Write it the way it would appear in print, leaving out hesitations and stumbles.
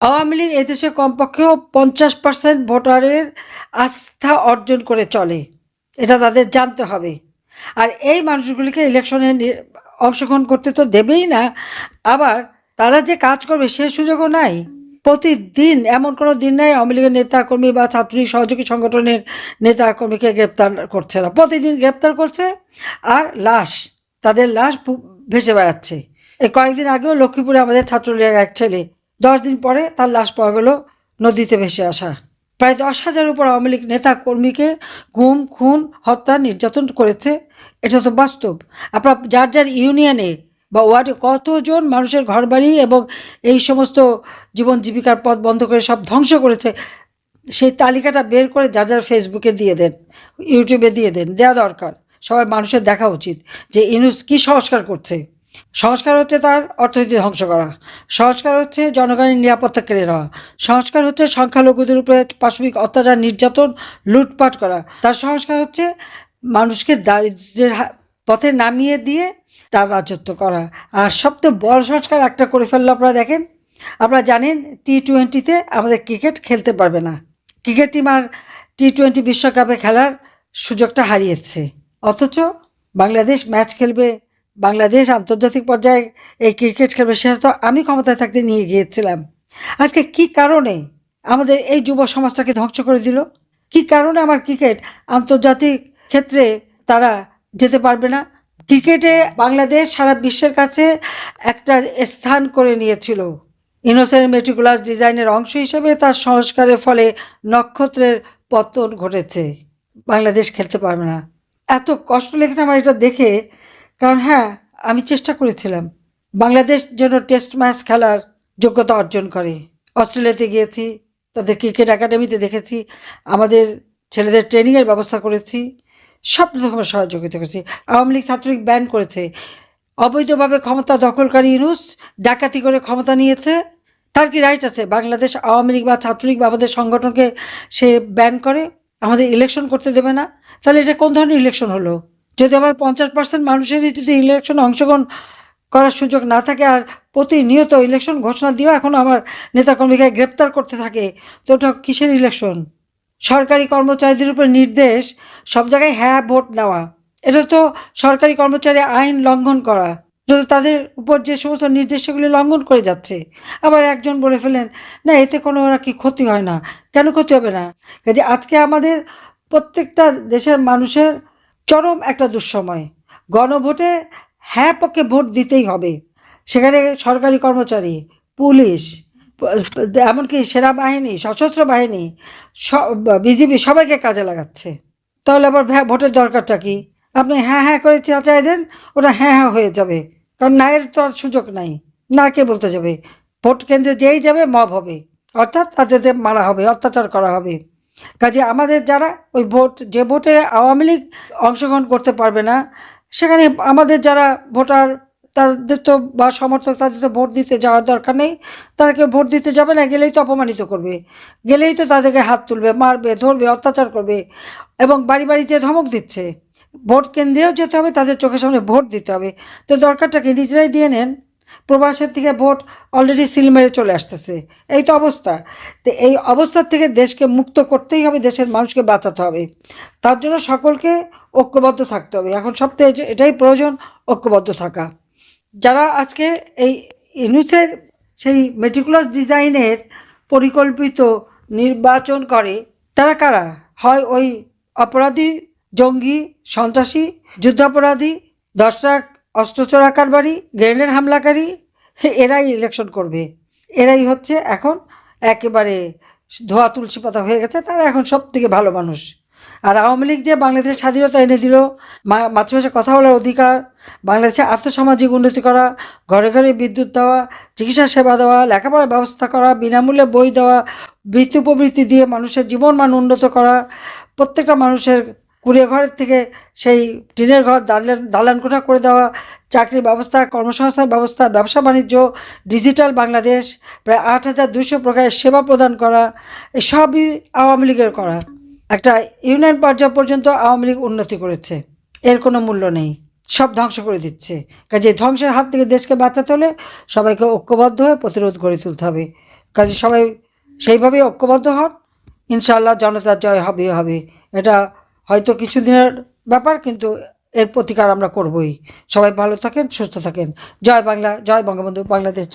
আওয়ামী লীগ এদেশে কমপক্ষেও 50% ভোটারের আস্থা অর্জন করে চলে, এটা তাদের জানতে হবে। আর এই মানুষগুলিকে ইলেকশনে অংশগ্রহণ করতে তো দেবেই না, আবার তারা যে কাজ করবে সে সুযোগও নাই। প্রতিদিন এমন কোনো দিন নাই আওয়ামী লীগের নেতাকর্মী বা ছাত্রলীগ সহযোগী সংগঠনের নেতাকর্মীকে গ্রেপ্তার করছে না, প্রতিদিন গ্রেপ্তার করছে। আর লাশ, তাদের লাশ ভেসে বেড়াচ্ছে। এই কয়েকদিন আগেও লক্ষ্মীপুরে আমাদের ছাত্রলীগের এক ছেলে, 10 দিন পরে তার লাশ পাওয়া গেল নদীতে ভেসে আসা। প্রায় 10,000-এর উপর আওয়ামী লীগ নেতা কর্মীকে গুম, খুন, হত্যা, নির্যাতন করেছে। এটা তো বাস্তব। আপনার যার যার ইউনিয়নে বা ওয়ার্ডে কতজন মানুষের ঘরবাড়ি এবং এই সমস্ত জীবন জীবিকার পথ বন্ধ করে সব ধ্বংস করেছে, সেই তালিকাটা বের করে যার যার ফেসবুকে দিয়ে দেন, ইউটিউবে দিয়ে দেন, দেওয়া দরকার। সবাই মানুষের দেখা উচিত যে ইউনূস কী সংস্কার করছে। সংস্কার হচ্ছে তার অর্থনীতি ধ্বংস করা, সংস্কার হচ্ছে জনগণের নিরাপত্তা কেড়ে নেওয়া, সংস্কার হচ্ছে সংখ্যালঘুদের উপরে পাশবিক অত্যাচার, নির্যাতন, লুটপাট করা। তার সংস্কার হচ্ছে মানুষকে দারিদ্র্যের পথে নামিয়ে দিয়ে তার রাজত্ব করা। আর সবচেয়ে বড় সংস্কার একটা করে ফেললো, আপনারা দেখেন, আপনারা জানেন T20-তে আমাদের ক্রিকেট খেলতে পারবে না। ক্রিকেট টিম আর T20 বিশ্বকাপে খেলার সুযোগটা হারিয়েছে। অথচ বাংলাদেশ ম্যাচ খেলবে, বাংলাদেশ আন্তর্জাতিক পর্যায়ে এই ক্রিকেট খেলবে, সেটা তো আমি ক্ষমতায় থাকতে নিয়ে গিয়েছিলাম। আজকে কি কারণে আমাদের এই যুব সমাজটাকে ধ্বংস করে দিল? কি কারণে আমার ক্রিকেট আন্তর্জাতিক ক্ষেত্রে তারা যেতে পারবে না? ক্রিকেটে বাংলাদেশ সারা বিশ্বের কাছে একটা স্থান করে নিয়েছিল। ইনোসেন্ট মেটিকুলাস ডিজাইনের অংশ হিসেবে তার সংস্কারের ফলে নক্ষত্রের পতন ঘটেছে। বাংলাদেশ খেলতে পারবে না। এত কষ্ট লেগেছে আমার এটা দেখে, কারণ হ্যাঁ, আমি চেষ্টা করেছিলাম বাংলাদেশ যেন টেস্ট ম্যাচ খেলার যোগ্যতা অর্জন করে। অস্ট্রেলিয়াতে গিয়েছি, তাদের ক্রিকেট একাডেমিতে দেখেছি, আমাদের ছেলেদের ট্রেনিংয়ের ব্যবস্থা করেছি, সব রকমের সহযোগিতা করেছি। আওয়ামী লীগ ছাত্রলীগ ব্যান করেছে, অবৈধভাবে ক্ষমতা দখলকারী ইউনূস ডাকাতি করে ক্ষমতা নিয়েছে। তার কি রাইট আছে বাংলাদেশ আওয়ামী লীগ বা ছাত্রলীগ বা আমাদের সংগঠনকে সে ব্যান করে, আমাদের ইলেকশন করতে দেবে না? তাহলে এটা কোন ধরনের ইলেকশন হলো? যদি আমার 50% মানুষেরই যদি ইলেকশনে অংশগ্রহণ করার সুযোগ না থাকে, আর প্রতিনিয়ত ইলেকশন ঘোষণা দিয়েও এখন আমার নেতাকর্মীকে গ্রেপ্তার করতে থাকে, তো ওটা কিসের ইলেকশন? সরকারি কর্মচারীদের উপর নির্দেশ সব জায়গায় হ্যাঁ ভোট নেওয়া, এটা তো সরকারি কর্মচারী আইন লঙ্ঘন করা। যদি তাদের উপর যে সমস্ত নির্দেশ সেগুলি লঙ্ঘন করে যাচ্ছে, আবার একজন বলে ফেলেন না এতে কোনো ওরা কি ক্ষতি হয় না। কেন ক্ষতি হবে না? কাজে আজকে আমাদের প্রত্যেকটা দেশের মানুষের চরম একটা দুঃসময়। গণভোটে হ্যাঁ পক্ষে ভোট দিতেই হবে। সেখানে সরকারি কর্মচারী, পুলিশ, এমনকি সেনাবাহিনী, সশস্ত্র বাহিনী, বিজিবি সবাইকে কাজে লাগাচ্ছে। তাহলে আবার ভোটের দরকারটা কি? আপনি হ্যাঁ হ্যাঁ করে চাচাই দেন, ওটা হ্যাঁ হ্যাঁ হয়ে যাবে। কারণ নায়ের তো আর সুযোগ নাই, না কে বলতে যাবে। ভোট কেন্দ্রে যেই যাবে মব হবে, অর্থাৎ তাদের মারা হবে, অত্যাচার করা হবে। কাজে আমাদের যারা ওই ভোট, যে ভোটে আওয়ামী লীগ অংশগ্রহণ করতে পারবে না, সেখানে আমাদের যারা ভোটার তাদের তো বা সমর্থক, তাদের তো ভোট দিতে যাওয়ার দরকার নেই। তারা কেউ ভোট দিতে যাবে না, গেলেই তো অপমানিত করবে, গেলেই তো তাদেরকে হাত তুলবে, মারবে, ধরবে, অত্যাচার করবে, এবং বাড়ি বাড়ি যে ধমক দিচ্ছে। ভোট কেন্দ্রেও যেতে হবে, তাদের চোখের সামনে ভোট দিতে হবে। তো দরকারটাকে নিজেরাই দিয়ে নেন। প্রবাসের থেকে ভোট অলরেডি সিল মেরে চলে আসতেছে, এই তো অবস্থা। তো এই অবস্থার থেকে দেশকে মুক্ত করতেই হবে, দেশের মানুষকে বাঁচাতে হবে। তার জন্য সকলকে ঐক্যবদ্ধ থাকতে হবে। এখন সবথেকে এটাই প্রয়োজন, ঐক্যবদ্ধ থাকা। যারা আজকে এই ইউনূসের সেই মেটিকুলাস ডিজাইনের পরিকল্পিত নির্বাচন করে, তারা কারা? হয় ওই অপরাধী, জঙ্গি, সন্ত্রাসী, যুদ্ধাপরাধী, 10 লাখ অস্ত্র চোরা কারবারি, গ্রেনেড হামলাকারী, এরাই ইলেকশন করবে। এরাই হচ্ছে এখন একেবারে ধোয়া তুলসী পাতা হয়ে গেছে, তারা এখন সব থেকে ভালো মানুষ। আর আওয়ামী লীগ যে বাংলাদেশের স্বাধীনতা এনে দিল, মাতৃভাষায় কথা বলার অধিকার, বাংলাদেশে আর্থসামাজিক উন্নতি করা, ঘরে ঘরে বিদ্যুৎ দেওয়া, চিকিৎসা সেবা দেওয়া, লেখাপড়ার ব্যবস্থা করা, বিনামূল্যে বই দেওয়া, বৃত্তি প্রবৃত্তি দিয়ে মানুষের জীবন মান উন্নত করা, প্রত্যেকটা মানুষের কুড়িয়ে ঘরের থেকে সেই টিনের ঘর দালান কোঠা করে দেওয়া, চাকরির ব্যবস্থা, কর্মসংস্থান ব্যবস্থা, ব্যবসা বাণিজ্য, ডিজিটাল বাংলাদেশ, প্রায় 8,200 প্রকারের সেবা প্রদান করা, এসবই আওয়ামী লীগের করা। একটা ইউনিয়ন পর্যায় পর্যন্ত আওয়ামী লীগ উন্নতি করেছে, এর কোনো মূল্য নেই, সব ধ্বংস করে দিচ্ছে। কাজে ধ্বংসের হাত থেকে দেশকে বাঁচাতে হলে সবাইকে ঐক্যবদ্ধ হয়ে প্রতিরোধ গড়ে তুলতে হবে। কাজে সবাই সেইভাবেই ঐক্যবদ্ধ হন, ইনশাআল্লাহ জনতার জয় হবে হবে। এটা হয়তো কিছুদিনের ব্যাপার, কিন্তু এর প্রতিকার আমরা করবই। সবাই ভালো থাকেন, সুস্থ থাকেন। জয় বাংলা, জয় বঙ্গবন্ধু, বাংলাদেশ।